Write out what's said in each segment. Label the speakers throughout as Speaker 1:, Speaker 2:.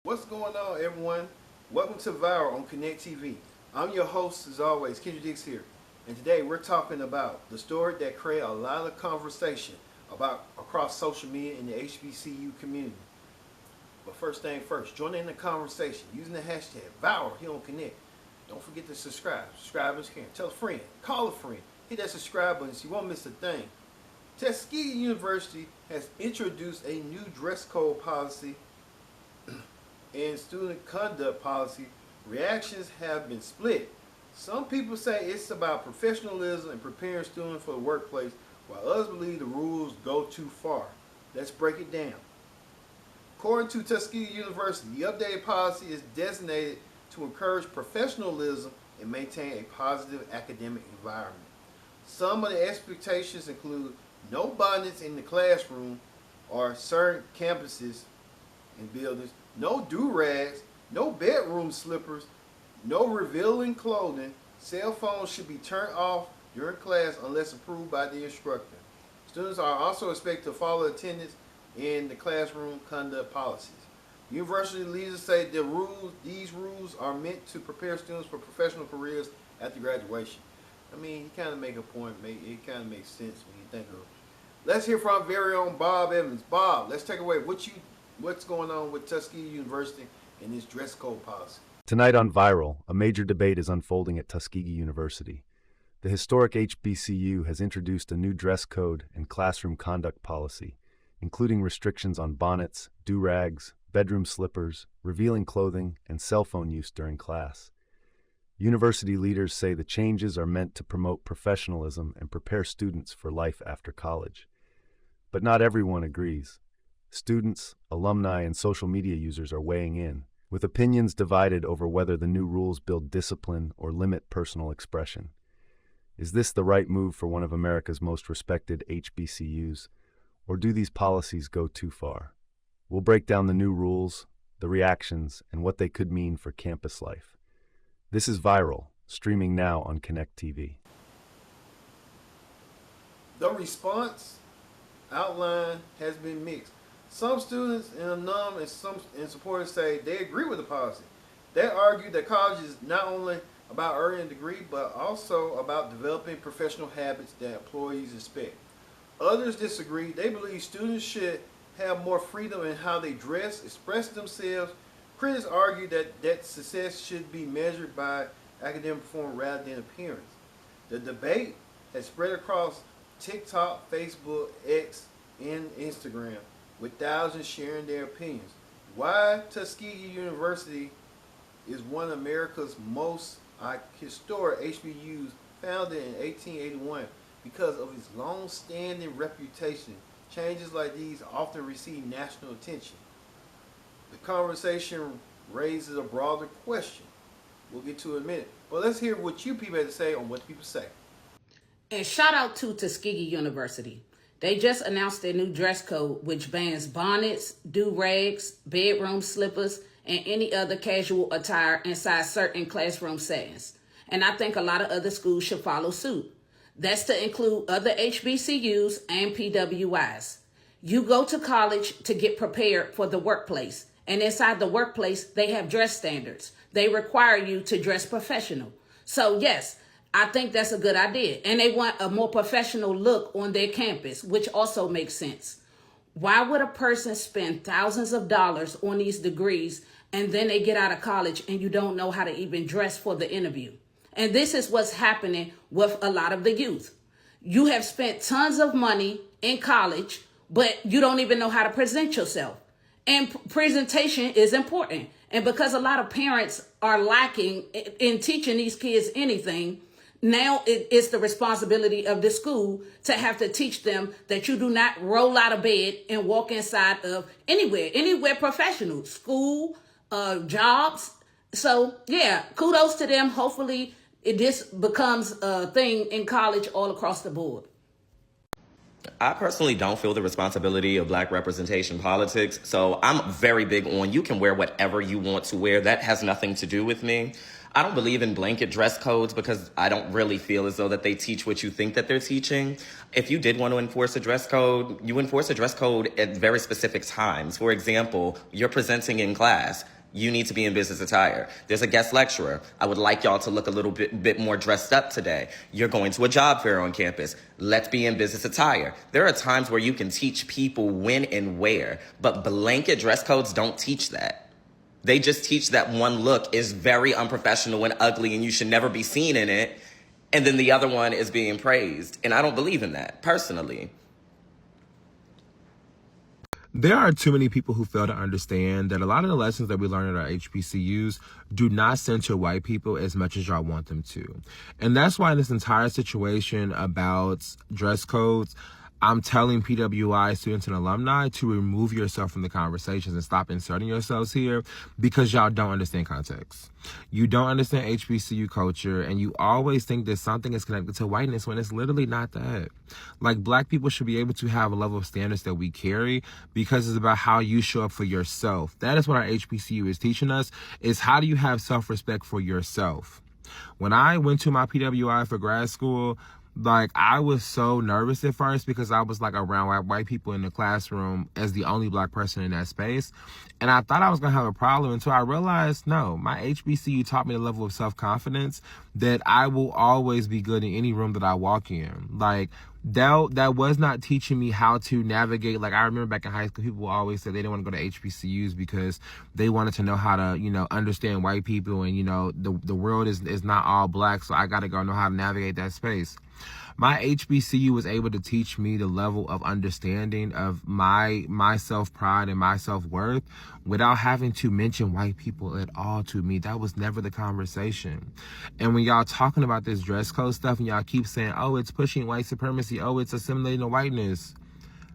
Speaker 1: What's going on, everyone? Welcome to Viral on Connect TV. I'm your host, as always, Kendra Dix here. And today we're talking about the story that created a lot of conversation about across social media in the HBCU community. But first thing first, join in the conversation using the hashtag Viral here on Connect. Don't forget to subscribe. Subscribers can. Tell a friend. Call a friend. Hit that subscribe button so you won't miss a thing. Tuskegee University has introduced a new dress code policy and student conduct policy. Reactions have been split. Some people say it's about professionalism and preparing students for the workplace, while others believe the rules go too far. Let's break it down. According to Tuskegee University, the updated policy is designated to encourage professionalism and maintain a positive academic environment. Some of the expectations include no bonnets in the classroom or certain campuses and buildings, no do-rags, no bedroom slippers, no revealing clothing. Cell phones should be turned off during class unless approved by the instructor. Students are also expected to follow attendance in the classroom conduct policies. University leaders say these rules are meant to prepare students for professional careers after graduation. I mean, you kind of make a point. It kind of makes sense when you think of it. Let's hear from our very own Bob Evans. Bob, let's take away what's going on with Tuskegee University and this dress code policy.
Speaker 2: Tonight on Viral, a major debate is unfolding at Tuskegee University. The historic HBCU has introduced a new dress code and classroom conduct policy, including restrictions on bonnets, do-rags, bedroom slippers, revealing clothing, and cell phone use during class. University leaders say the changes are meant to promote professionalism and prepare students for life after college. But not everyone agrees. Students, alumni, and social media users are weighing in, with opinions divided over whether the new rules build discipline or limit personal expression. Is this the right move for one of America's most respected HBCUs, or do these policies go too far? We'll break down the new rules, the reactions, and what they could mean for campus life. This is Viral, streaming now on Connect TV.
Speaker 1: The response outline has been mixed. Some students and alum and supporters say they agree with the policy. They argue that college is not only about earning a degree, but also about developing professional habits that employees expect. Others disagree. They believe students should have more freedom in how they dress, express themselves. Critics argue that success should be measured by academic performance rather than appearance. The debate has spread across TikTok, Facebook, X, and Instagram, with thousands sharing their opinions. Why Tuskegee University is one of America's most historic HBCUs, founded in 1881, because of its long-standing reputation. Changes like these often receive national attention. The conversation raises a broader question. We'll get to it in a minute. But let's hear what you people have to say on what people say.
Speaker 3: And shout out to Tuskegee University. They just announced their new dress code, which bans bonnets, do-rags, bedroom slippers, and any other casual attire inside certain classroom settings. And I think a lot of other schools should follow suit. That's to include other HBCUs and PWIs. You go to college to get prepared for the workplace. And inside the workplace, they have dress standards. They require you to dress professional. So yes, I think that's a good idea. And they want a more professional look on their campus, which also makes sense. Why would a person spend thousands of dollars on these degrees and then they get out of college and you don't know how to even dress for the interview? And this is what's happening with a lot of the youth. You have spent tons of money in college, but you don't even know how to present yourself. And presentation is important. And because a lot of parents are lacking in teaching these kids anything, now it's the responsibility of the school to have to teach them that you do not roll out of bed and walk inside of anywhere professional, school, jobs. So yeah, kudos to them. Hopefully this becomes a thing in college all across the board.
Speaker 4: I personally don't feel the responsibility of Black representation politics, so I'm very big on you can wear whatever you want to wear. That has nothing to do with me. I don't believe in blanket dress codes because I don't really feel as though that they teach what you think that they're teaching. If you did want to enforce a dress code, you enforce a dress code at very specific times. For example, you're presenting in class. You need to be in business attire. There's a guest lecturer. I would like y'all to look a little bit more dressed up today. You're going to a job fair on campus. Let's be in business attire. There are times where you can teach people when and where, but blanket dress codes don't teach that. They just teach that one look is very unprofessional and ugly and you should never be seen in it. And then the other one is being praised. And I don't believe in that, personally.
Speaker 5: There are too many people who fail to understand that a lot of the lessons that we learn at our HBCUs do not center white people as much as y'all want them to. And that's why this entire situation about dress codes, I'm telling PWI students and alumni to remove yourself from the conversations and stop inserting yourselves here because y'all don't understand context. You don't understand HBCU culture, and you always think that something is connected to whiteness when it's literally not that. Like, black people should be able to have a level of standards that we carry because it's about how you show up for yourself. That is what our HBCU is teaching us, is how do you have self-respect for yourself. When I went to my PWI for grad school, like, I was so nervous at first because I was like around white people in the classroom as the only black person in that space. And I thought I was going to have a problem until I realized, no, my HBCU taught me a level of self-confidence that I will always be good in any room that I walk in. Like, that was not teaching me how to navigate. Like, I remember back in high school, people always said they didn't want to go to HBCUs because they wanted to know how to, understand white people. And, the world is not all black, so I got to go know how to navigate that space. My HBCU was able to teach me the level of understanding of my self-pride and my self-worth without having to mention white people at all to me. That was never the conversation. And when y'all talking about this dress code stuff and y'all keep saying, oh, it's pushing white supremacy, oh, it's assimilating the whiteness.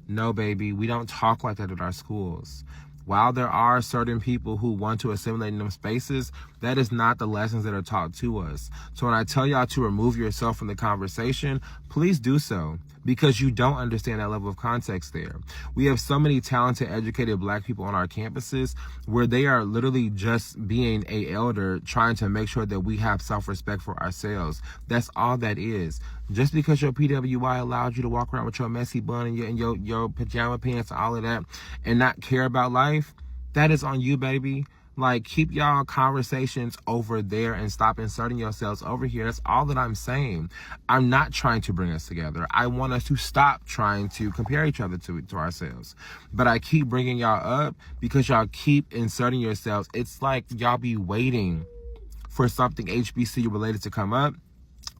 Speaker 5: No, baby, we don't talk like that at our schools. While there are certain people who want to assimilate in them spaces, that is not the lessons that are taught to us. So when I tell y'all to remove yourself from the conversation, please do so, because you don't understand that level of context there. We have so many talented, educated black people on our campuses where they are literally just being a elder, trying to make sure that we have self-respect for ourselves. That's all that is. Just because your PWI allowed you to walk around with your messy bun and your pajama pants and all of that and not care about life, that is on you, baby. Like, keep y'all conversations over there and stop inserting yourselves over here. That's all that I'm saying. I'm not trying to bring us together. I want us to stop trying to compare each other to ourselves. But I keep bringing y'all up because y'all keep inserting yourselves. It's like y'all be waiting for something HBCU related to come up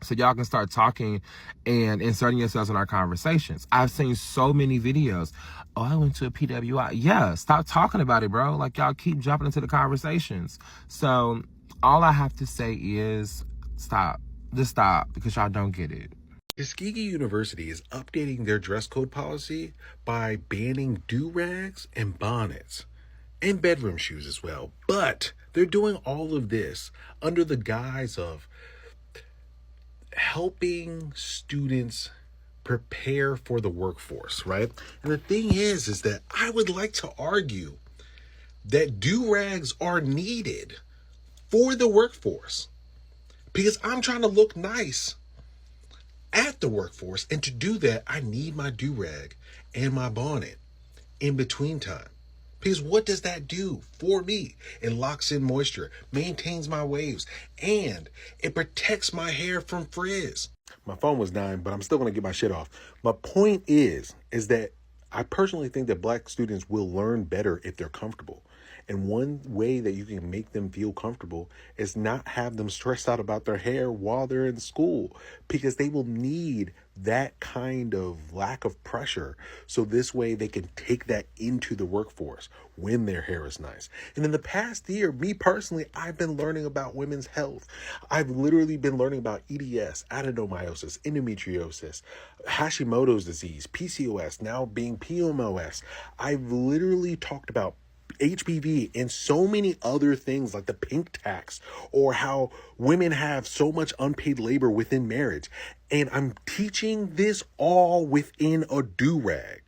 Speaker 5: so y'all can start talking and inserting yourselves in our conversations. I've seen so many videos. Oh, I went to a PWI. Yeah, stop talking about it, bro. Like, y'all keep jumping into the conversations. So all I have to say is stop. Just stop, because y'all don't get it.
Speaker 6: Tuskegee University is updating their dress code policy by banning do-rags and bonnets and bedroom shoes as well. But they're doing all of this under the guise of helping students prepare for the workforce, right? And the thing is that I would like to argue that do-rags are needed for the workforce, because I'm trying to look nice at the workforce. And to do that, I need my do-rag and my bonnet in between time. Because what does that do for me? It locks in moisture, maintains my waves, and it protects my hair from frizz. My phone was dying, but I'm still going to get my shit off. My point is that I personally think that black students will learn better if they're comfortable. And one way that you can make them feel comfortable is not have them stressed out about their hair while they're in school, because they will need that kind of lack of pressure. So this way they can take that into the workforce when their hair is nice. And in the past year, me personally, I've been learning about women's health. I've literally been learning about EDS, adenomyosis, endometriosis, Hashimoto's disease, PCOS, now being PMOS. I've literally talked about HPV and so many other things like the pink tax, or how women have so much unpaid labor within marriage. And I'm teaching this all within a do-rag.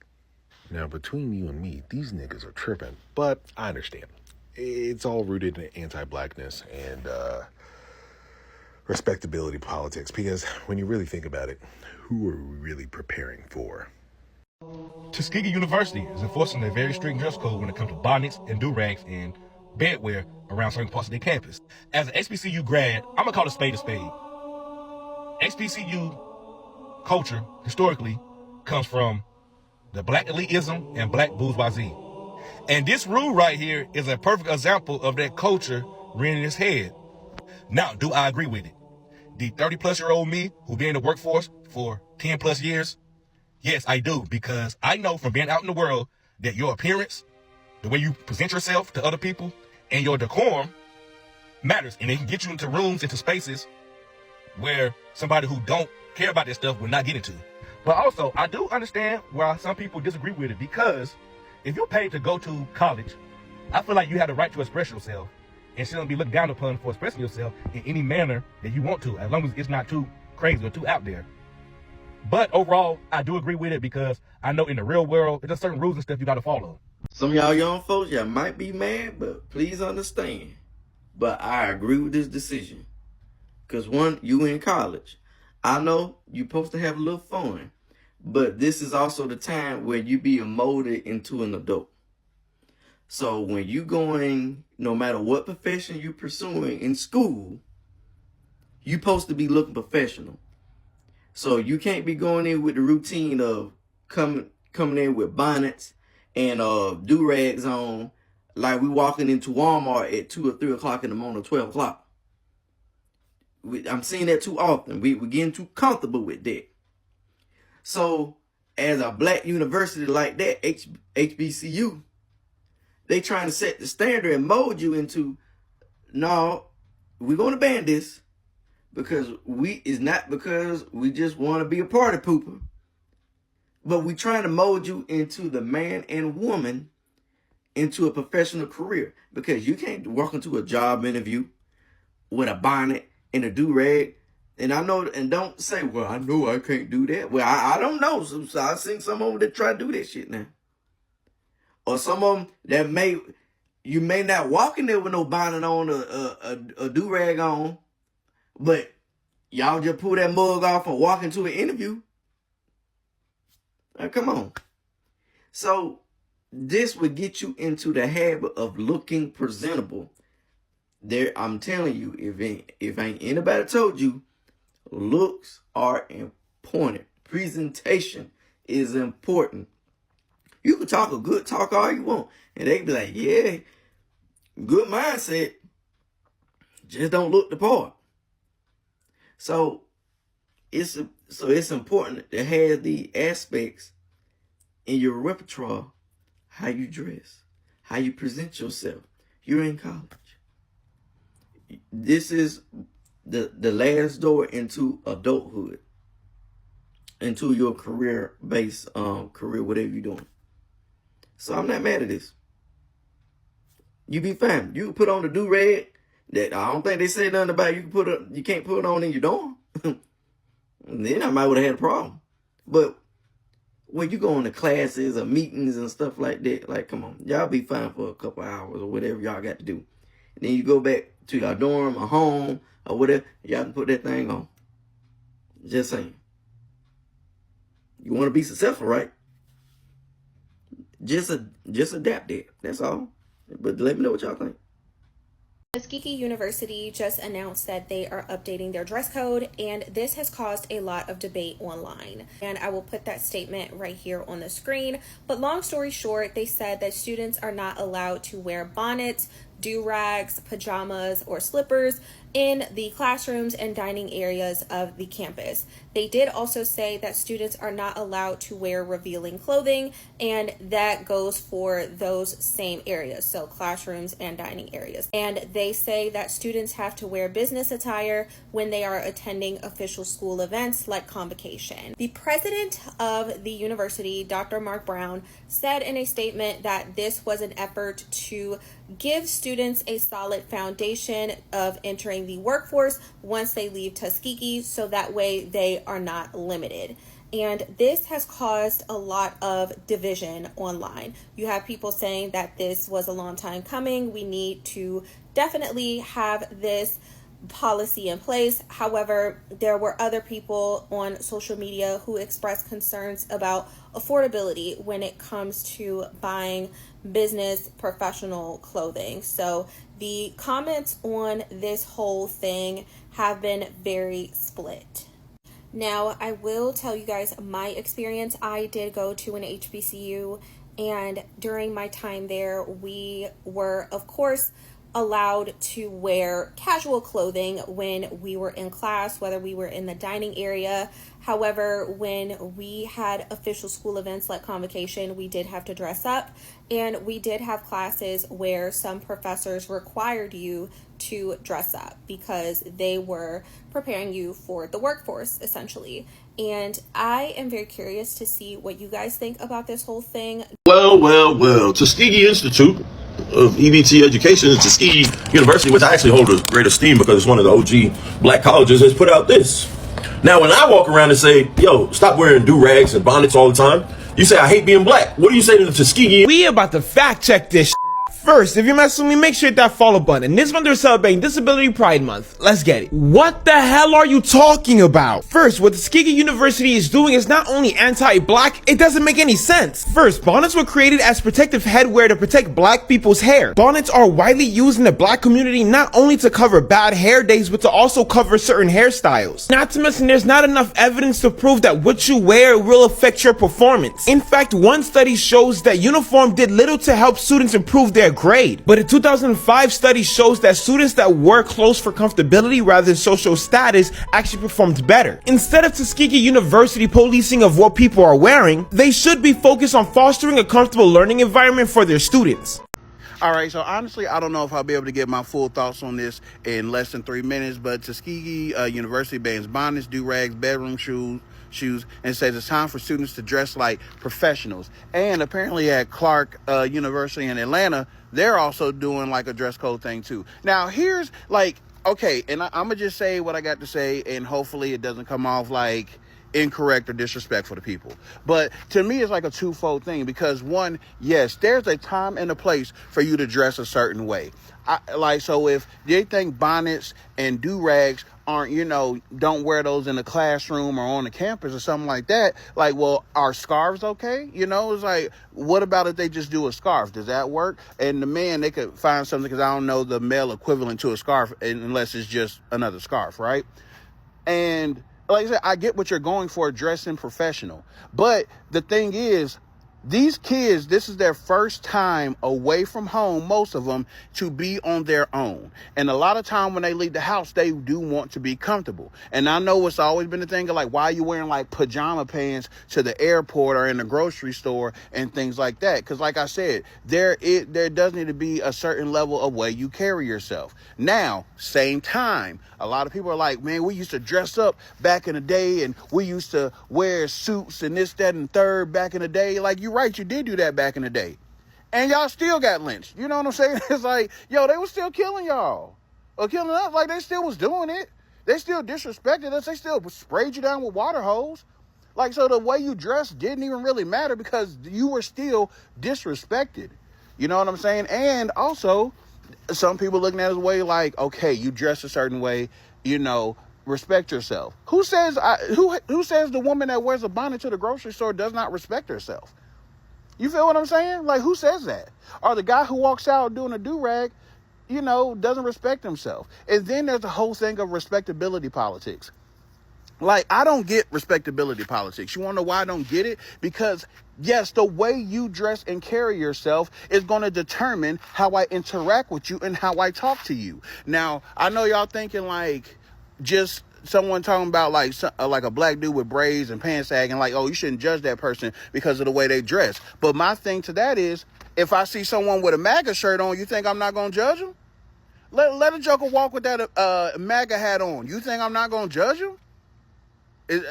Speaker 6: Now, between you and me, these niggas are tripping, but I understand. It's all rooted in anti-blackness, and respectability politics, because when you really think about it, who are we really preparing for?
Speaker 7: Tuskegee University is enforcing a very strict dress code when it comes to bonnets and do-rags and bedwear around certain parts of their campus. As an HBCU grad, I'm gonna call a spade a spade. HBCU culture, historically, comes from the black elitism and black bourgeoisie. And this rule right here is a perfect example of that culture rearing its head. Now, do I agree with it? The 30-plus-year-old me who been in the workforce for 10-plus years, yes, I do, because I know from being out in the world that your appearance, the way you present yourself to other people, and your decorum matters. And it can get you into rooms, into spaces where somebody who don't care about that stuff will not get into. But also, I do understand why some people disagree with it, because if you're paid to go to college, I feel like you have the right to express yourself and shouldn't be looked down upon for expressing yourself in any manner that you want to, as long as it's not too crazy or too out there. But overall, I do agree with it, because I know in the real world, there's certain rules and stuff you got to follow.
Speaker 8: Some of y'all young folks, y'all might be mad, but please understand. But I agree with this decision. Because one, you in college. I know you're supposed to have a little fun. But this is also the time where you be molded into an adult. So when you going, no matter what profession you're pursuing in school, you're supposed to be looking professional. So you can't be going in with the routine of coming in with bonnets and do-rags on, like we walking into Walmart at 2 or 3 o'clock in the morning, 12 o'clock. I'm seeing that too often. We're getting too comfortable with that. So as a black university like that, HBCU, they trying to set the standard and mold you into, no, we're going to ban this. Because it's not because we just want to be a party pooper, but we trying to mold you into the man and woman into a professional career. Because you can't walk into a job interview with a bonnet and a do-rag. And I know, and don't say, well, I know I can't do that. Well, I don't know. So I've seen some of them that try to do that shit now. Or some of them that you may not walk in there with no bonnet on, a do-rag on. But y'all just pull that mug off and walk into an interview. Now, come on. So this would get you into the habit of looking presentable. I'm telling you, if ain't anybody told you, looks are important. Presentation is important. You can talk a good talk all you want, and they be like, yeah, good mindset. Just don't look the part. So it's important to have the aspects in your repertoire, how you dress, how you present yourself. You're in college. This is the last door into adulthood, into your career-based career, whatever you're doing. So I'm not mad at this. You be fine. You can put on the do-rag. That I don't think they say nothing about you can't put it on in your dorm. Then I might would have had a problem. But when you go into classes or meetings and stuff like that, like, come on, y'all be fine for a couple hours or whatever y'all got to do. And then you go back to your dorm or home or whatever, y'all can put that thing on. Just saying. You want to be successful, right? Just adapt it. That's all. But let me know what y'all think.
Speaker 9: Tuskegee University just announced that they are updating their dress code, and this has caused a lot of debate online. And I will put that statement right here on the screen. But long story short, they said that students are not allowed to wear bonnets, do-rags, pajamas, or slippers in the classrooms and dining areas of the campus. They did also say that students are not allowed to wear revealing clothing, and that goes for those same areas, so classrooms and dining areas. And they say that students have to wear business attire when they are attending official school events like convocation. The president of the university, Dr. Mark Brown, said in a statement that this was an effort to give students a solid foundation of entering the workforce once they leave Tuskegee, so that way they are not limited. And this has caused a lot of division online. You have people saying that this was a long time coming. We need to definitely have this policy in place. However, there were other people on social media who expressed concerns about affordability when it comes to buying business professional clothing. So the comments on this whole thing have been very split. Now, I will tell you guys my experience. I did go to an HBCU, and during my time there, we were, of course, allowed to wear casual clothing when we were in class, whether we were in the dining area. However, when we had official school events like convocation, we did have to dress up, and we did have classes where some professors required you to dress up because they were preparing you for the workforce, essentially. And I am very curious to see what you guys think about this whole thing.
Speaker 10: Well, Tuskegee Institute of EBT Education at Tuskegee University, which I actually hold a great esteem because it's one of the OG black colleges, has put out this. Now, when I walk around and say, yo, stop wearing do-rags and bonnets all the time, you say, I hate being black. What do you say to the Tuskegee?
Speaker 5: We about to fact check this. First, if you're messing with me, make sure you hit that follow button. And this month they're celebrating Disability Pride Month. Let's get it. What the hell are you talking about? First, what Tuskegee University is doing is not only anti-black, it doesn't make any sense. First, bonnets were created as protective headwear to protect black people's hair. Bonnets are widely used in the black community not only to cover bad hair days, but to also cover certain hairstyles. Not to mention, there's not enough evidence to prove that what you wear will affect your performance. In fact, one study shows that uniform did little to help students improve their grade. But a 2005 study shows that students that wore clothes for comfortability rather than social status actually performed better. Instead of Tuskegee University policing of what people are wearing, they should be focused on fostering a comfortable learning environment for their students.
Speaker 11: All right, so honestly, I don't know if I'll be able to get my full thoughts on this in less than 3 minutes, but Tuskegee University bans bonnets, do-rags, bedroom shoes, and says it's time for students to dress like professionals. And apparently at Clark University in Atlanta, they're also doing like a dress code thing too. Now here's like, okay, and I'm gonna just say what I got to say, and hopefully it doesn't come off like incorrect or disrespectful to people. But to me, it's like a twofold thing, because one, yes, there's a time and a place for you to dress a certain way. So if they think bonnets and do-rags aren't, don't wear those in the classroom or on the campus or something like that, like, well, are scarves okay? It's like, what about if they just do a scarf? Does that work? And the man, they could find something, because I don't know the male equivalent to a scarf unless it's just another scarf, right? And like I said, I get what you're going for, dressing professional. But the thing is, these kids, this is their first time away from home, most of them, to be on their own. And a lot of time when they leave the house, they do want to be comfortable. And I know it's always been a thing of like, why are you wearing like pajama pants to the airport or in the grocery store and things like that? Because like I said, there does need to be a certain level of way you carry yourself. Now, same time, a lot of people are like, man, we used to dress up back in the day, and we used to wear suits and this, that, and third back in the day. Like, you're right, you did do that back in the day. And y'all still got lynched. You know what I'm saying? It's like, yo, they was still killing y'all. Or killing us. Like, they still was doing it. They still disrespected us. They still sprayed you down with water hose. Like, so the way you dressed didn't even really matter, because you were still disrespected. You know what I'm saying? And also, some people looking at it as a way like, okay, you dress a certain way, respect yourself. Who says who says the woman that wears a bonnet to the grocery store does not respect herself? You feel what I'm saying? Like, who says that? Or the guy who walks out doing a do-rag, doesn't respect himself. And then there's the whole thing of respectability politics. Like, I don't get respectability politics. You want to know why I don't get it? Because, yes, the way you dress and carry yourself is going to determine how I interact with you and how I talk to you. Now, I know y'all thinking like just someone talking about like a black dude with braids and pants sagging, like, oh, you shouldn't judge that person because of the way they dress. But my thing to that is, if I see someone with a MAGA shirt on, you think I'm not going to judge him? Let a joker walk with that MAGA hat on. You think I'm not going to judge him?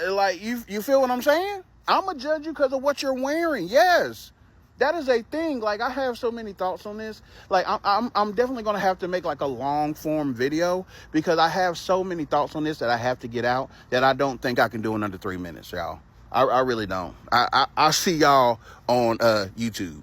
Speaker 11: Like, you feel what I'm saying? I'm going to judge you because of what you're wearing. Yes, that is a thing. Like, I have so many thoughts on this. Like, I'm definitely going to have to make like a long form video, because I have so many thoughts on this that I have to get out that I don't think I can do in under 3 minutes, y'all. I really don't. I'll see y'all on YouTube.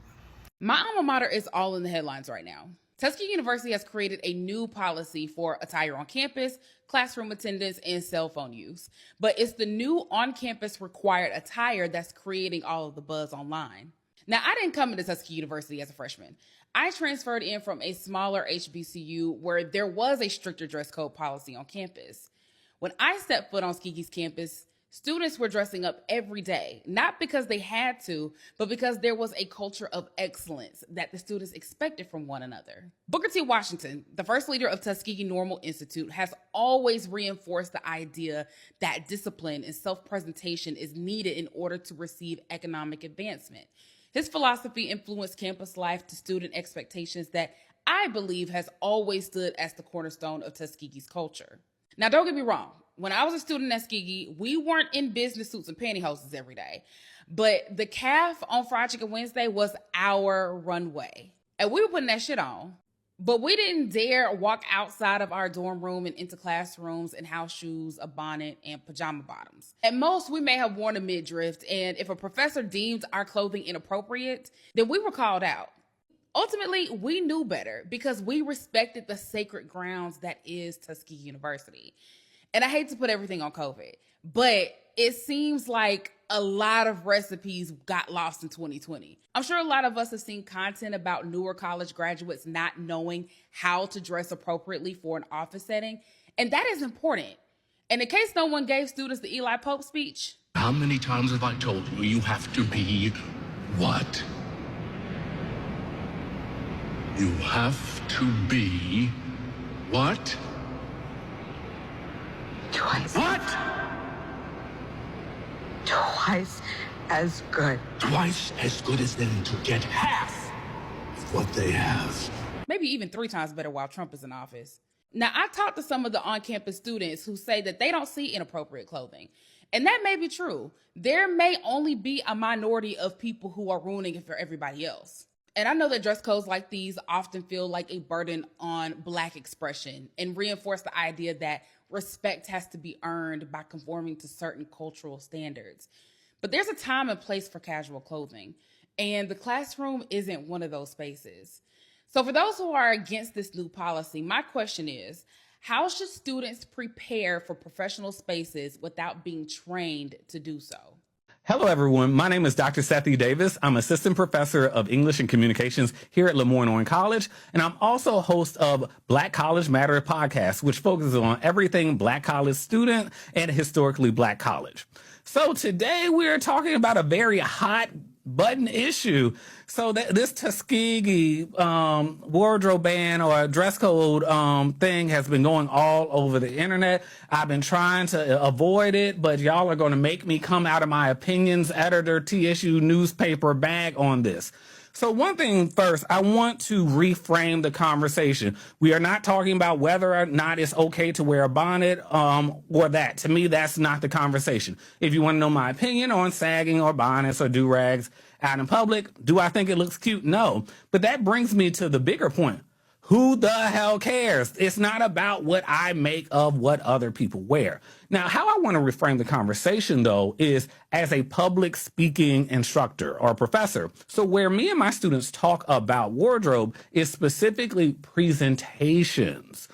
Speaker 12: My alma mater is all in the headlines right now. Tuskegee University has created a new policy for attire on campus, classroom attendance, and cell phone use. But it's the new on-campus required attire that's creating all of the buzz online. Now, I didn't come into Tuskegee University as a freshman. I transferred in from a smaller HBCU where there was a stricter dress code policy on campus. When I stepped foot on Tuskegee's campus, students were dressing up every day, not because they had to, but because there was a culture of excellence that the students expected from one another. Booker T. Washington, the first leader of Tuskegee Normal Institute, has always reinforced the idea that discipline and self-presentation is needed in order to receive economic advancement. His philosophy influenced campus life to student expectations that I believe has always stood as the cornerstone of Tuskegee's culture. Now, don't get me wrong. When I was a student at Tuskegee, we weren't in business suits and pantyhoses every day. But the calf on Fried Chicken Wednesday was our runway. And we were putting that shit on. But we didn't dare walk outside of our dorm room and into classrooms in house shoes, a bonnet, and pajama bottoms. At most, we may have worn a midriff, and if a professor deemed our clothing inappropriate, then we were called out. Ultimately, we knew better because we respected the sacred grounds that is Tuskegee University. And I hate to put everything on COVID, but it seems like a lot of recipes got lost in 2020. I'm sure a lot of us have seen content about newer college graduates not knowing how to dress appropriately for an office setting, and that is important. And in case no one gave students the Eli Pope speech.
Speaker 13: How many times have I told you you have to be what? You have to be what?
Speaker 14: Twice.
Speaker 13: What?
Speaker 14: Twice as good.
Speaker 13: Twice as good as them to get half of what they have.
Speaker 12: Maybe even 3 times better while Trump is in office. Now, I talked to some of the on-campus students who say that they don't see inappropriate clothing. And that may be true. There may only be a minority of people who are ruining it for everybody else. And I know that dress codes like these often feel like a burden on Black expression and reinforce the idea that respect has to be earned by conforming to certain cultural standards. But there's a time and place for casual clothing, and the classroom isn't one of those spaces. So for those who are against this new policy, my question is, how should students prepare for professional spaces without being trained to do so?
Speaker 15: Hello, everyone. My name is Dr. Sethi Davis. I'm assistant professor of English and Communications here at Lemoyne-Owen College, and I'm also host of Black College Matter podcast, which focuses on everything Black college student and historically Black college. So today we're talking about a very hot button issue. So this Tuskegee wardrobe ban or dress code thing has been going all over the internet. I've been trying to avoid it, but y'all are going to make me come out of my opinions editor TSU newspaper bag on this. So one thing first, I want to reframe the conversation. We are not talking about whether or not it's okay to wear a bonnet or that. To me, that's not the conversation. If you want to know my opinion on sagging or bonnets or do-rags out in public, do I think it looks cute? No. But that brings me to the bigger point. Who the hell cares? It's not about what I make of what other people wear. Now, how I want to reframe the conversation, though, is as a public speaking instructor or professor. So where me and my students talk about wardrobe is specifically presentations.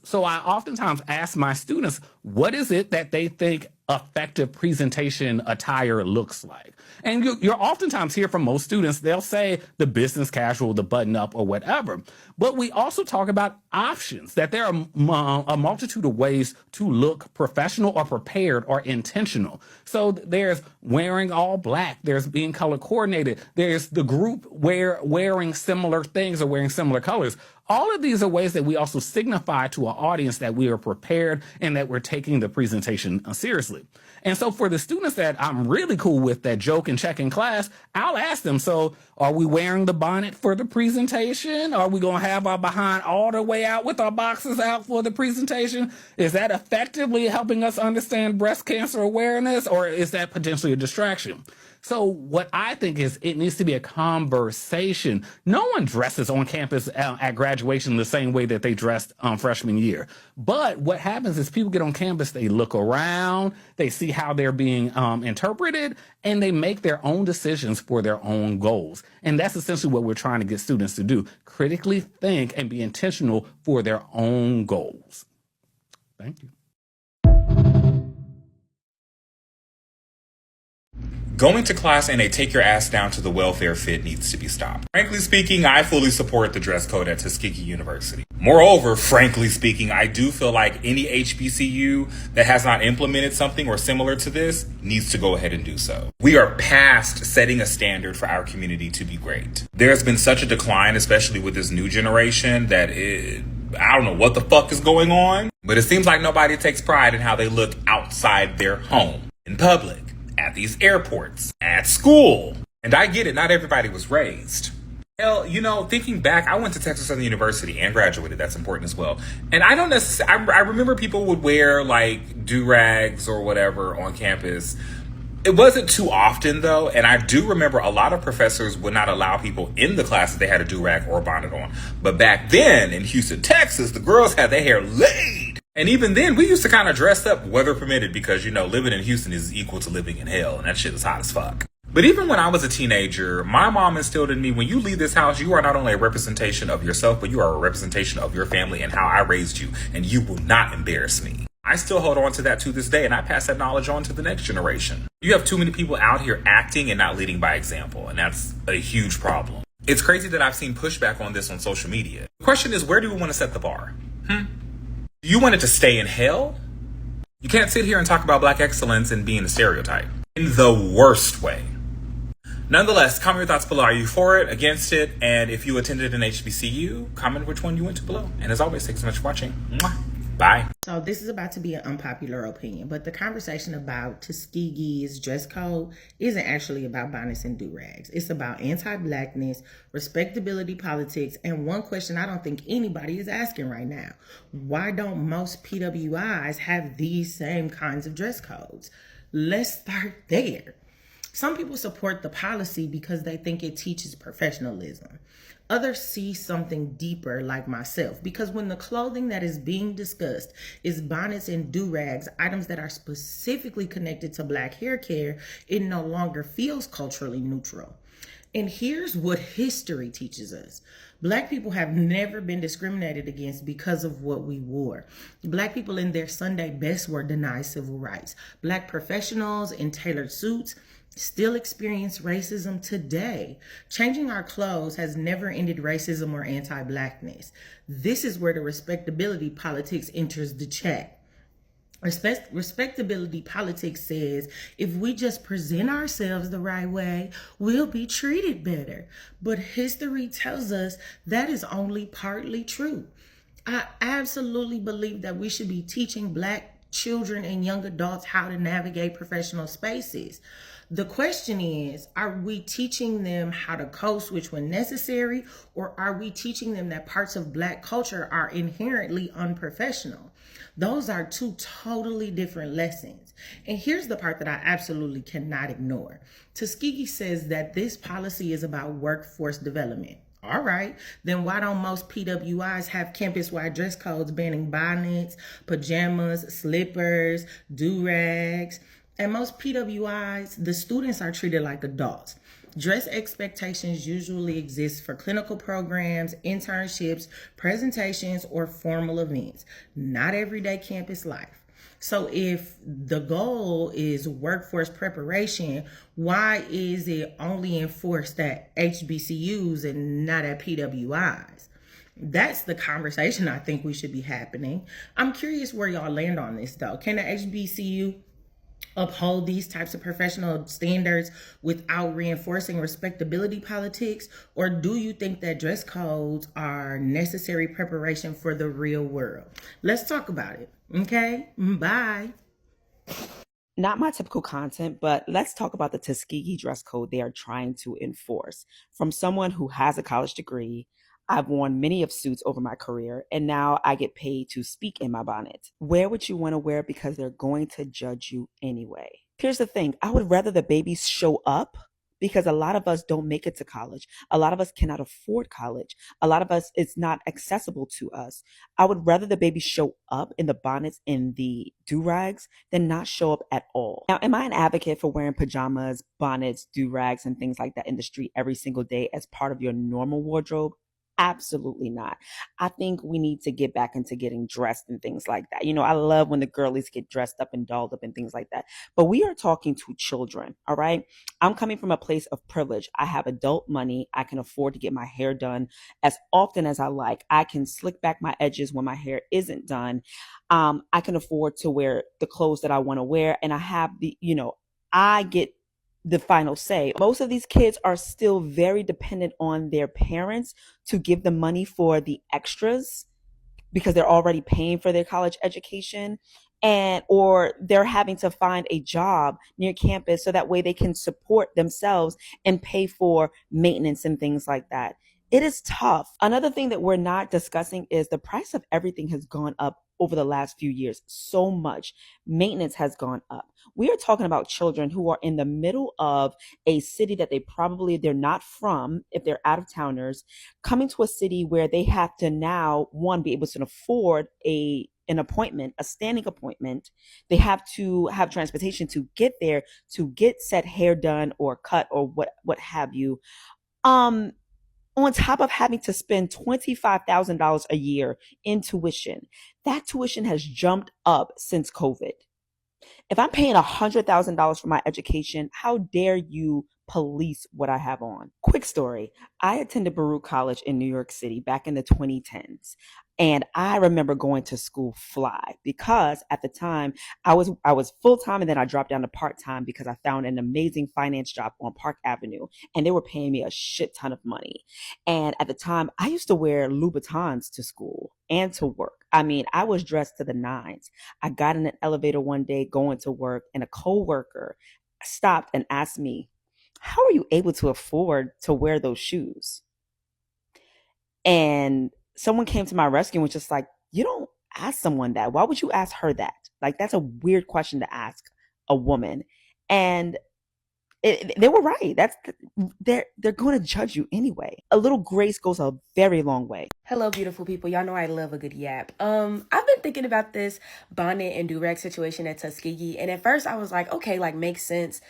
Speaker 15: So I oftentimes ask my students, what is it that they think effective presentation attire looks like? And you'll oftentimes hear from most students, they'll say the business casual, the button up or whatever. But we also talk about options, that there are a multitude of ways to look professional or prepared or intentional. So there's wearing all black, there's being color coordinated, there's the group wearing similar things or wearing similar colors. All of these are ways that we also signify to our audience that we are prepared and that we're taking the presentation seriously. And so for the students that I'm really cool with that joke and check in class, I'll ask them, so are we wearing the bonnet for the presentation? Are we going to have our behind all the way out with our boxes out for the presentation? Is that effectively helping us understand breast cancer awareness, or is that potentially a distraction? So what I think is it needs to be a conversation. No one dresses on campus at graduation the same way that they dressed freshman year. But what happens is people get on campus, they look around, they see how they're being interpreted, and they make their own decisions for their own goals. And that's essentially what we're trying to get students to do. Critically think and be intentional for their own goals. Thank you.
Speaker 16: Going to class in a take your ass down to the welfare fit needs to be stopped. Frankly speaking, I fully support the dress code at Tuskegee University. Moreover, frankly speaking, I do feel like any HBCU that has not implemented something or similar to this needs to go ahead and do so. We are past setting a standard for our community to be great. There's been such a decline, especially with this new generation, that I don't know what the fuck is going on, but it seems like nobody takes pride in how they look outside their home, in public, at these airports, at school. And I get it, not everybody was raised. Hell, thinking back, I went to Texas Southern University and graduated. That's important as well. And I don't necessarily, I remember people would wear like do-rags or whatever on campus. It wasn't too often though. And I do remember a lot of professors would not allow people in the class if they had a do-rag or a bonnet on. But back then in Houston, Texas, the girls had their hair laid. And even then, we used to kind of dress up weather permitted because, living in Houston is equal to living in hell. And that shit is hot as fuck. But even when I was a teenager, my mom instilled in me, when you leave this house, you are not only a representation of yourself, but you are a representation of your family and how I raised you. And you will not embarrass me. I still hold on to that to this day, and I pass that knowledge on to the next generation. You have too many people out here acting and not leading by example. And that's a huge problem. It's crazy that I've seen pushback on this on social media. The question is, where do we want to set the bar? Do you want it to stay in hell? You can't sit here and talk about black excellence and being a stereotype. In the worst way. Nonetheless, comment your thoughts below. Are you for it, against it? And if you attended an HBCU, comment which one you went to below. And as always, thanks so much for watching. Mwah. Bye.
Speaker 17: So this is about to be an unpopular opinion, but the conversation about Tuskegee's dress code isn't actually about bonnets and do-rags. It's about anti-blackness, respectability politics, and one question I don't think anybody is asking right now. Why don't most PWIs have these same kinds of dress codes? Let's start there. Some people support the policy because they think it teaches professionalism. Others see something deeper, like myself, because when the clothing that is being discussed is bonnets and do-rags, items that are specifically connected to black hair care, it no longer feels culturally neutral. And here's what history teaches us. Black people have never been discriminated against because of what we wore. Black people in their Sunday best were denied civil rights. Black professionals in tailored suits still experience racism today. Changing our clothes has never ended racism or anti-blackness. This is where the respectability politics enters the chat. Respectability politics says if we just present ourselves the right way, we'll be treated better. But history tells us that is only partly true. I absolutely believe that we should be teaching Black children and young adults how to navigate professional spaces. The question is, are we teaching them how to code switch when necessary, or are we teaching them that parts of Black culture are inherently unprofessional? Those are two totally different lessons. And here's the part that I absolutely cannot ignore. Tuskegee says that this policy is about workforce development. All right, then why don't most PWIs have campus-wide dress codes banning bonnets, pajamas, slippers, do-rags? And most PWIs, the students are treated like adults. Dress expectations usually exist for clinical programs, internships, presentations, or formal events, not everyday campus life. So if the goal is workforce preparation, why is it only enforced at HBCUs and not at PWIs? That's the conversation I think we should be happening. I'm curious where y'all land on this though. Can the HBCU uphold these types of professional standards without reinforcing respectability politics? Or do you think that dress codes are necessary preparation for the real world? Let's talk about it. Okay, bye.
Speaker 18: Not my typical content, but let's talk about the Tuskegee dress code they are trying to enforce. From someone who has a college degree, I've worn many of suits over my career, and now I get paid to speak in my bonnet. Wear what you want to wear because they're going to judge you anyway. Here's the thing. I would rather the babies show up because a lot of us don't make it to college. A lot of us cannot afford college. A lot of us, it's not accessible to us. I would rather the babies show up in the bonnets and the do-rags than not show up at all. Now, am I an advocate for wearing pajamas, bonnets, do-rags, and things like that in the street every single day as part of your normal wardrobe? Absolutely not. I think we need to get back into getting dressed and things like that. I love when the girlies get dressed up and dolled up and things like that. But we are talking to children, all right? I'm coming from a place of privilege. I have adult money. I can afford to get my hair done as often as I like. I can slick back my edges when my hair isn't done. I can afford to wear the clothes that I want to wear. And I have I get the final say. Most of these kids are still very dependent on their parents to give them money for the extras because they're already paying for their college education, or they're having to find a job near campus so that way they can support themselves and pay for maintenance and things like that. It is tough. Another thing that we're not discussing is the price of everything has gone up over the last few years so much. Maintenance has gone up. We are talking about children who are in the middle of a city that they're not from, if they're out of towners, coming to a city where they have to now, one, be able to afford an appointment, a standing appointment. They have to have transportation to get there, to get said hair done or cut or what have you. On top of having to spend $25,000 a year in tuition. That tuition has jumped up since COVID. If I'm paying $100,000 for my education, how dare you police what I have on? Quick story. I attended Baruch College in New York City back in the 2010s. And I remember going to school fly because at the time I was full-time and then I dropped down to part-time because I found an amazing finance job on Park Avenue and they were paying me a shit ton of money. And at the time I used to wear Louboutins to school and to work. I mean, I was dressed to the nines. I got in an elevator one day going to work and a coworker stopped and asked me, "How are you able to afford to wear those shoes?" And someone came to my rescue and was just like, "You don't ask someone that. Why would you ask her that? Like, that's a weird question to ask a woman." And they were right. They're going to judge you anyway. A little grace goes a very long way.
Speaker 19: Hello, beautiful people. Y'all know I love a good yap. I've been thinking about this bonnet and do-rag situation at Tuskegee, and at first I was like, okay, like makes sense.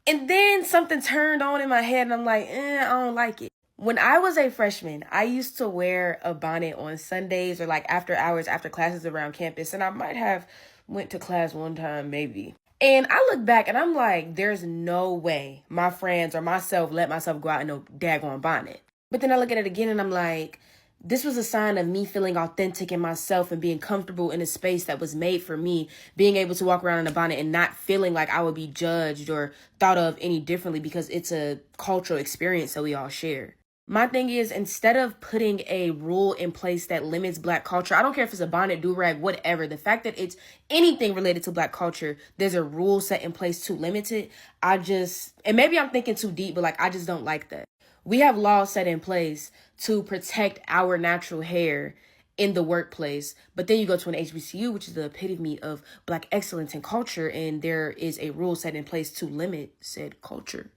Speaker 19: And then something turned on in my head, and I'm like, I don't like it. When I was a freshman, I used to wear a bonnet on Sundays or like after hours, after classes around campus. And I might have went to class one time, maybe. And I look back and I'm like, there's no way my friends or myself let myself go out in no daggone bonnet. But then I look at it again and I'm like, this was a sign of me feeling authentic in myself and being comfortable in a space that was made for me, being able to walk around in a bonnet and not feeling like I would be judged or thought of any differently because it's a cultural experience that we all share. My thing is, instead of putting a rule in place that limits Black culture, I don't care if it's a bonnet, do-rag, whatever, the fact that it's anything related to Black culture, there's a rule set in place to limit it. And maybe I'm thinking too deep, but I just don't like that. We have laws set in place to protect our natural hair in the workplace, but then you go to an HBCU, which is the epitome of Black excellence and culture, and there is a rule set in place to limit said culture.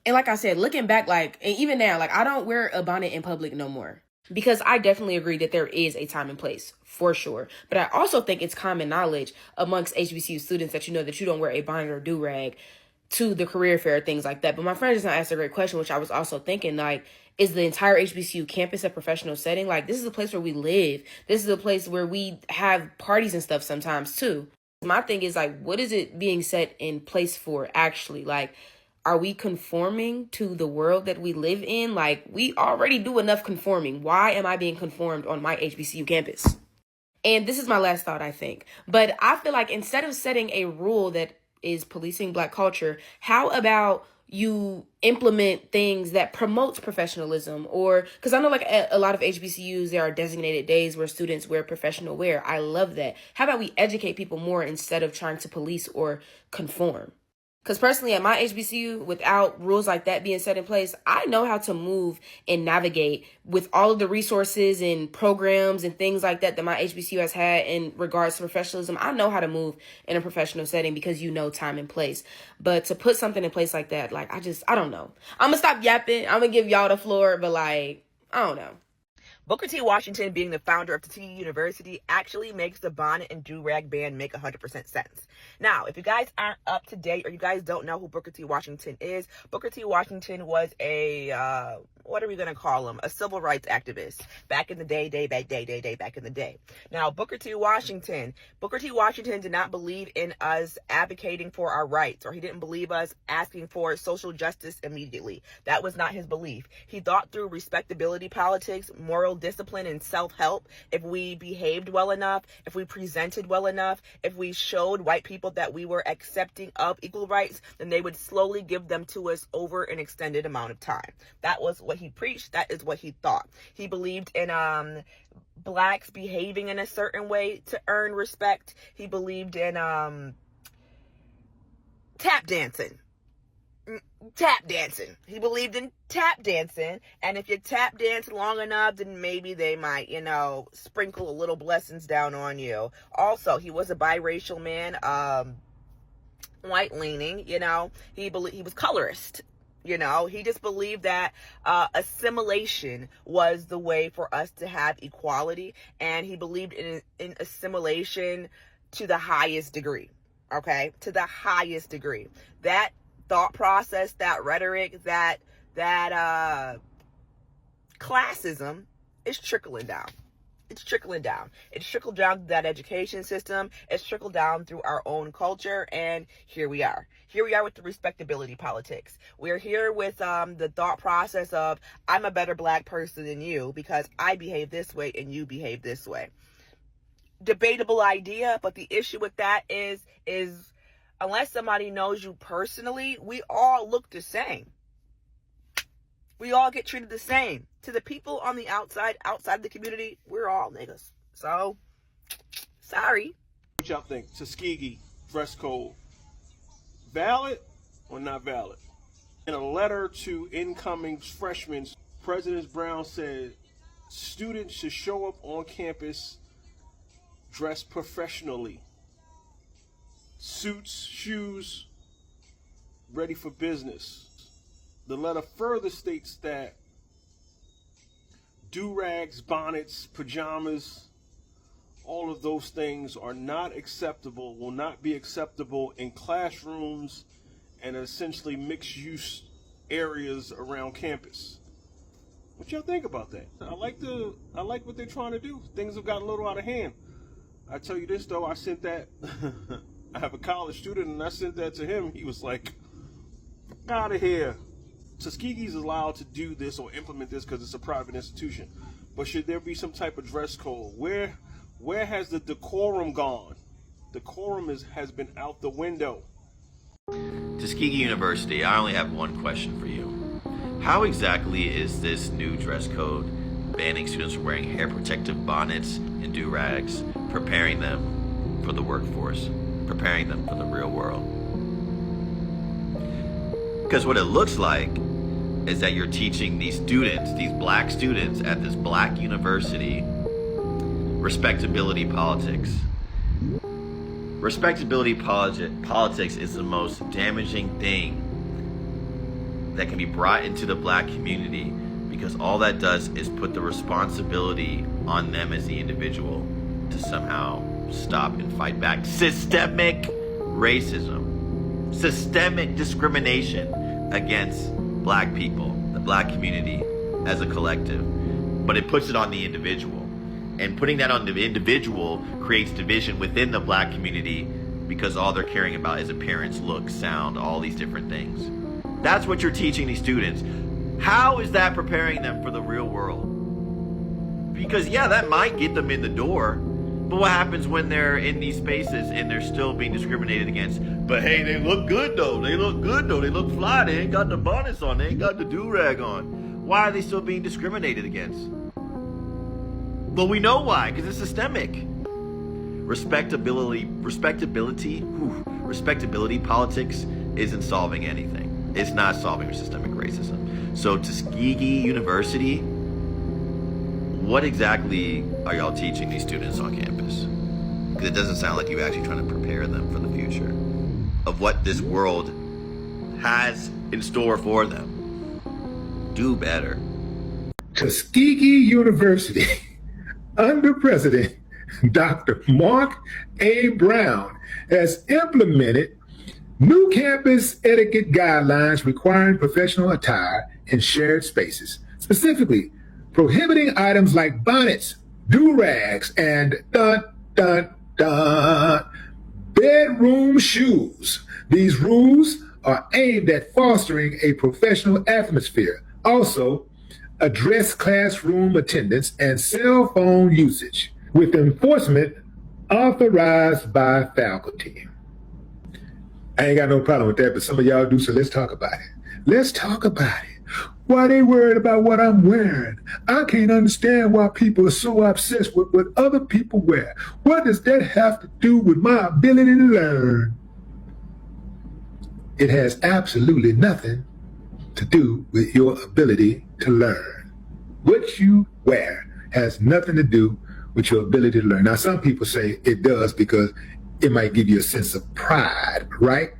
Speaker 19: And like I said, looking back, and even now, I don't wear a bonnet in public no more. Because I definitely agree that there is a time and place, for sure. But I also think it's common knowledge amongst HBCU students that that you don't wear a bonnet or do-rag to the career fair, things like that. But my friend just now asked a great question, which I was also thinking, is the entire HBCU campus a professional setting? This is a place where we live. This is a place where we have parties and stuff sometimes, too. My thing is, what is it being set in place for, actually? Are we conforming to the world that we live in? We already do enough conforming. Why am I being conformed on my HBCU campus? And this is my last thought, I think. But I feel like instead of setting a rule that is policing Black culture, how about you implement things that promotes professionalism? Or, because I know a lot of HBCUs, there are designated days where students wear professional wear. I love that. How about we educate people more instead of trying to police or conform? Because personally, at my HBCU, without rules like that being set in place, I know how to move and navigate with all of the resources and programs and things like that my HBCU has had in regards to professionalism. I know how to move in a professional setting because you know time and place. But to put something in place like that, like, I don't know. I'm going to stop yapping. I'm going to give y'all the floor, but like, I don't know.
Speaker 20: Booker T. Washington, being the founder of Tuskegee University, actually makes the bonnet and do-rag ban make 100% sense. Now, if you guys aren't up to date or you guys don't know who Booker T. Washington is, Booker T. Washington was a, what are we going to call him? A civil rights activist back in the back in the day. Now, Booker T. Washington did not believe in us advocating for our rights, or he didn't believe us asking for social justice immediately. That was not his belief. He thought through respectability politics, moral discipline, and self-help. If we behaved well enough, if we presented well enough, if we showed white people that we were accepting of equal rights, then they would slowly give them to us over an extended amount of time. That was what he preached. That is what he thought. He believed in blacks behaving in a certain way to earn respect. He believed in tap dancing. He believed in tap dancing, and if you tap dance long enough, then maybe they might, sprinkle a little blessings down on you. Also, he was a biracial man, white leaning, he was colorist. He just believed that assimilation was the way for us to have equality, and he believed in assimilation to the highest degree. Okay, to the highest degree. That thought process, that rhetoric, that classism is trickling down. It's trickling down. It's trickled down through that education system. It's trickled down through our own culture. And here we are. Here we are with the respectability politics. We're here with the thought process of, I'm a better black person than you because I behave this way and you behave this way. Debatable idea, but the issue with that is unless somebody knows you personally, we all look the same. We all get treated the same. To the people on the outside the community, we're all niggas. So, sorry.
Speaker 21: What y'all think? Tuskegee dress code, valid or not valid? In a letter to incoming freshmen, President Brown said students should show up on campus dressed professionally. Suits, shoes, ready for business. The letter further states that do-rags, bonnets, pajamas, all of those things are not acceptable, will not be acceptable in classrooms and essentially mixed-use areas around campus. What y'all think about that? I like what they're trying to do. Things have gotten a little out of hand. I tell you this though, I sent that I have a college student and I sent that to him. He was like, out of here. Tuskegee's allowed to do this or implement this because it's a private institution. But should there be some type of dress code? Where has the decorum gone? Decorum has been out the window.
Speaker 22: Tuskegee University, I only have one question for you. How exactly is this new dress code banning students from wearing hair protective bonnets and do-rags, preparing them for the workforce, preparing them for the real world? Because what it looks like is that you're teaching these students, these black students at this black university, respectability politics. Respectability politics is the most damaging thing that can be brought into the black community, because all that does is put the responsibility on them as the individual to somehow stop and fight back systemic racism, systemic discrimination against black people, the black community as a collective. But it puts it on the individual. And putting that on the individual creates division within the black community, because all they're caring about is appearance, look, sound, all these different things. That's what you're teaching these students. How is that preparing them for the real world? Because yeah, that might get them in the door, but what happens when they're in these spaces and they're still being discriminated against? But hey, they look good though. They look fly. They ain't got the bonnets on. They ain't got the do-rag on. Why are they still being discriminated against? Well, we know why, because it's systemic. Respectability politics isn't solving anything. It's not solving systemic racism. So Tuskegee University, what exactly are y'all teaching these students on campus? Because it doesn't sound like you're actually trying to prepare them for the future of what this world has in store for them. Do better.
Speaker 1: Tuskegee University, under President Dr. Mark A. Brown, has implemented new campus etiquette guidelines requiring professional attire in shared spaces, specifically prohibiting items like bonnets, do-rags, and bedroom shoes. These rules are aimed at fostering a professional atmosphere. Also, address classroom attendance and cell phone usage, with enforcement authorized by faculty. I ain't got no problem with that, but some of y'all do, so let's talk about it. Let's talk about it. Why they worried about what I'm wearing? I can't understand why people are so obsessed with what other people wear. What does that have to do with my ability to learn? It has absolutely nothing to do with your ability to learn. What you wear has nothing to do with your ability to learn. Now, some people say it does because it might give you a sense of pride, right?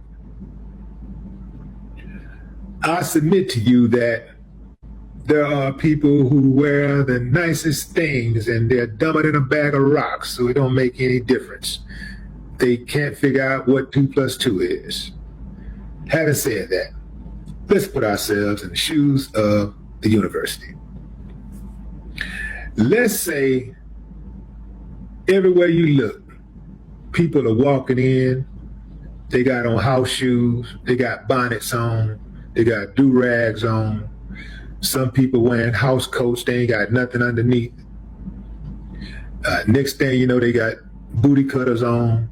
Speaker 1: I submit to you that there are people who wear the nicest things and they're dumber than a bag of rocks, so it don't make any difference. They can't figure out what 2 + 2 is. Having said that, let's put ourselves in the shoes of the university. Let's say everywhere you look, people are walking in, they got on house shoes, they got bonnets on, they got do-rags on. Some people wearing house coats, they ain't got nothing underneath. Next thing you know, they got booty cutters on.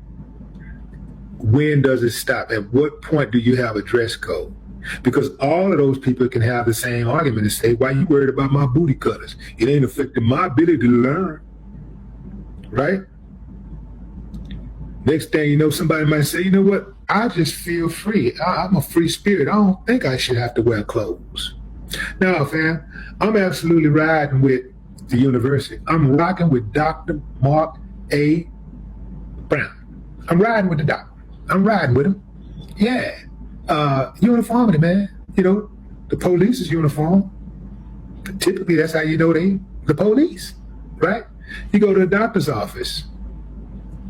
Speaker 1: When does it stop? At what point do you have a dress code? Because all of those people can have the same argument and say, why you worried about my booty cutters? It ain't affecting my ability to learn, right? Next thing you know, somebody might say, you know what? I just feel free. I'm a free spirit. I don't think I should have to wear clothes. Now, fam, I'm absolutely riding with the university. I'm rocking with Dr. Mark A. Brown. I'm riding with the doctor. I'm riding with him. Yeah. Uniformity, man. You know, the police is uniform. Typically, that's how you know the police, right? You go to the doctor's office.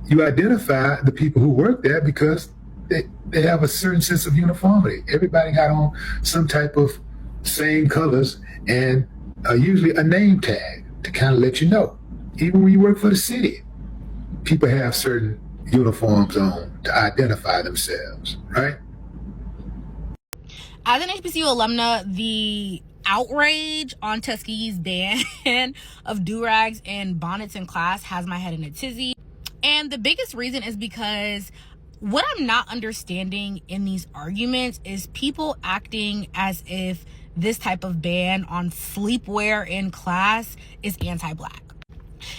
Speaker 1: You identify the people who work there because they have a certain sense of uniformity. Everybody got on some type of same colors and usually a name tag to kind of let you know. Even when you work for the city, people have certain uniforms on to identify themselves, right?
Speaker 2: As an HBCU alumna, the outrage on Tuskegee's ban of do-rags and bonnets in class has my head in a tizzy. And the biggest reason is because what I'm not understanding in these arguments is people acting as if this type of ban on sleepwear in class is anti-Black.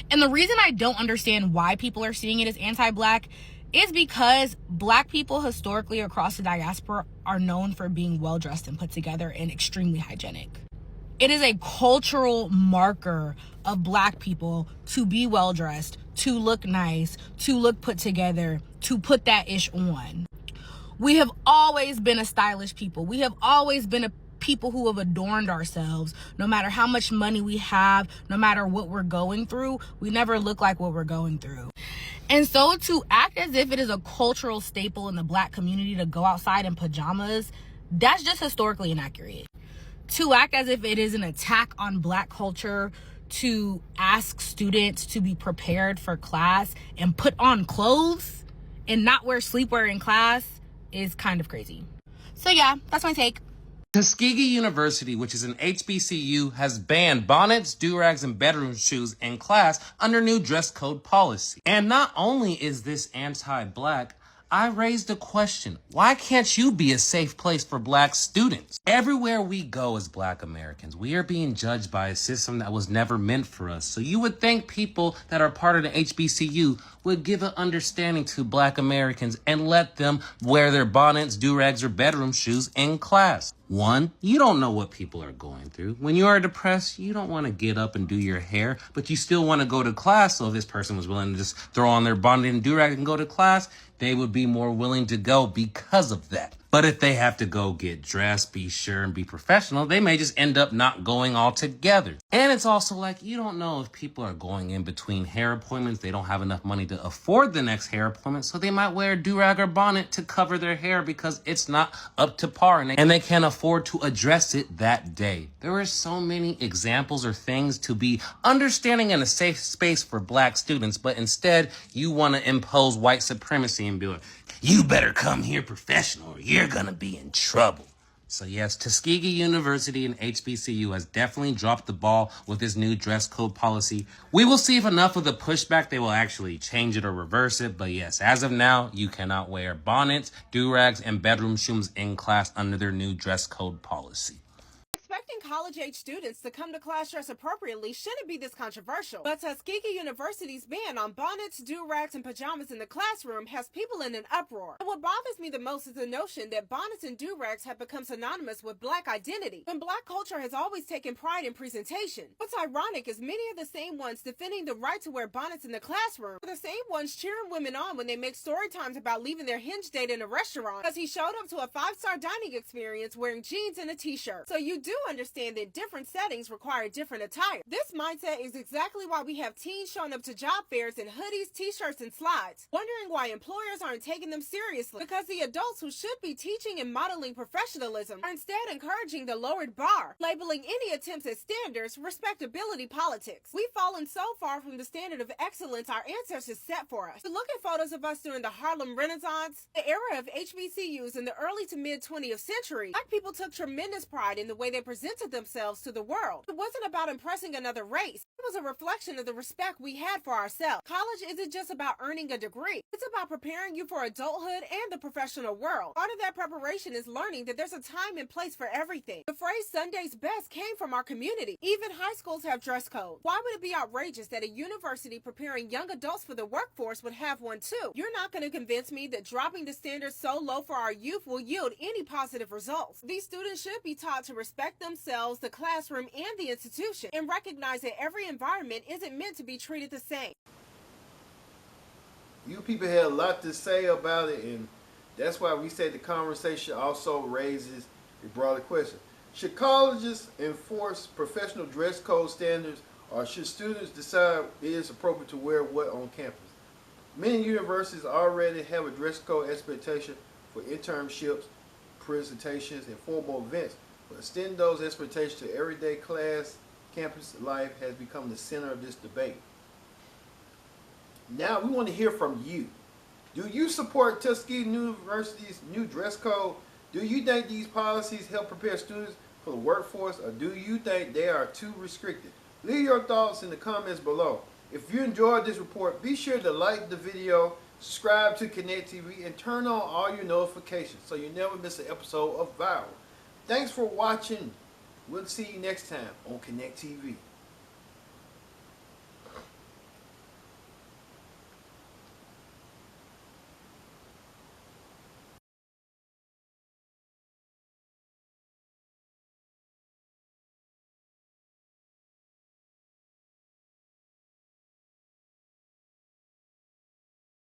Speaker 2: And the reason I don't understand why people are seeing it as anti-Black is because Black people historically across the diaspora are known for being well-dressed and put together and extremely hygienic. It is a cultural marker of Black people to be well-dressed, to look nice, to look put together, to put that ish on. We have always been a stylish people. We have always been a people who have adorned ourselves. No matter how much money we have, no matter what we're going through, we never look like what we're going through. And so to act as if it is a cultural staple in the Black community to go outside in pajamas, that's just historically inaccurate. To act as if it is an attack on Black culture to ask students to be prepared for class and put on clothes and not wear sleepwear in class is kind of crazy. So yeah, that's my take.
Speaker 5: Tuskegee University, which is an HBCU, has banned bonnets, do-rags, and bedroom shoes in class under new dress code policy. And not only is this anti-Black,
Speaker 3: I raised the question, why can't you be a safe place for black students? Everywhere we go as black Americans, we are being judged by a system that was never meant for us. So you would think people that are part of the HBCU would give an understanding to black Americans and let them wear their bonnets, do-rags, or bedroom shoes in class. One, you don't know what people are going through. When you are depressed, you don't want to get up and do your hair, but you still want to go to class. So if this person was willing to just throw on their bonnet and do-rag and go to class, they would be more willing to go because of that. But if they have to go get dressed, be sure, and be professional, they may just end up not going altogether. And it's also like, you don't know if people are going in between hair appointments. They don't have enough money to afford the next hair appointment, so they might wear a do-rag or bonnet to cover their hair because it's not up to par, and they can't afford to address it that day. There are so many examples or things to be understanding in a safe space for black students, but instead you want to impose white supremacy and be like, you better come here professional or you're gonna be in trouble. So yes, Tuskegee University and HBCU has definitely dropped the ball with this new dress code policy. We will see if enough of the pushback they will actually change it or reverse it. But yes, as of now, you cannot wear bonnets, do-rags, and bedroom shoes in class under their new dress code policy.
Speaker 4: Expecting college-age students to come to class dressed appropriately shouldn't be this controversial. But Tuskegee University's ban on bonnets, do-rags, and pajamas in the classroom has people in an uproar. And what bothers me the most is the notion that bonnets and do-rags have become synonymous with black identity, when black culture has always taken pride in presentation. What's ironic is many of the same ones defending the right to wear bonnets in the classroom are the same ones cheering women on when they make story times about leaving their hinge date in a restaurant because he showed up to a 5-star dining experience wearing jeans and a t-shirt. So you do understand that different settings require different attire. This mindset is exactly why we have teens showing up to job fairs in hoodies, t-shirts, and slides, wondering why employers aren't taking them seriously, because the adults who should be teaching and modeling professionalism are instead encouraging the lowered bar, labeling any attempts at standards respectability politics. We've fallen so far from the standard of excellence our ancestors set for us. To look at photos of us during the Harlem Renaissance, the era of HBCUs in the early to mid 20th century, black people took tremendous pride in the way they presented themselves to the world. It wasn't about impressing another race. It was a reflection of the respect we had for ourselves. College isn't just about earning a degree. It's about preparing you for adulthood and the professional world. Part of that preparation is learning that there's a time and place for everything. The phrase Sunday's best came from our community. Even high schools have dress codes. Why would it be outrageous that a university preparing young adults for the workforce would have one too? You're not going to convince me that dropping the standards so low for our youth will yield any positive results. These students should be taught to respect themselves, the classroom, and the institution, and recognize that every environment isn't meant to be treated the same.
Speaker 23: You people had a lot to say about it, and that's why we say the conversation also raises a broader question. Should colleges enforce professional dress code standards, or should students decide it is appropriate to wear what on campus? Many universities already have a dress code expectation for internships, presentations, and formal events, but extending those expectations to everyday class campus life has become the center of this debate. Now we want to hear from you. Do you support Tuskegee University's new dress code? Do you think these policies help prepare students for the workforce, or do you think they are too restricted? Leave your thoughts in the comments below. If you enjoyed this report, be sure to like the video, subscribe to Connect TV, and turn on all your notifications so you never miss an episode of Viral. Thanks for watching. We'll see you next time on Connect TV.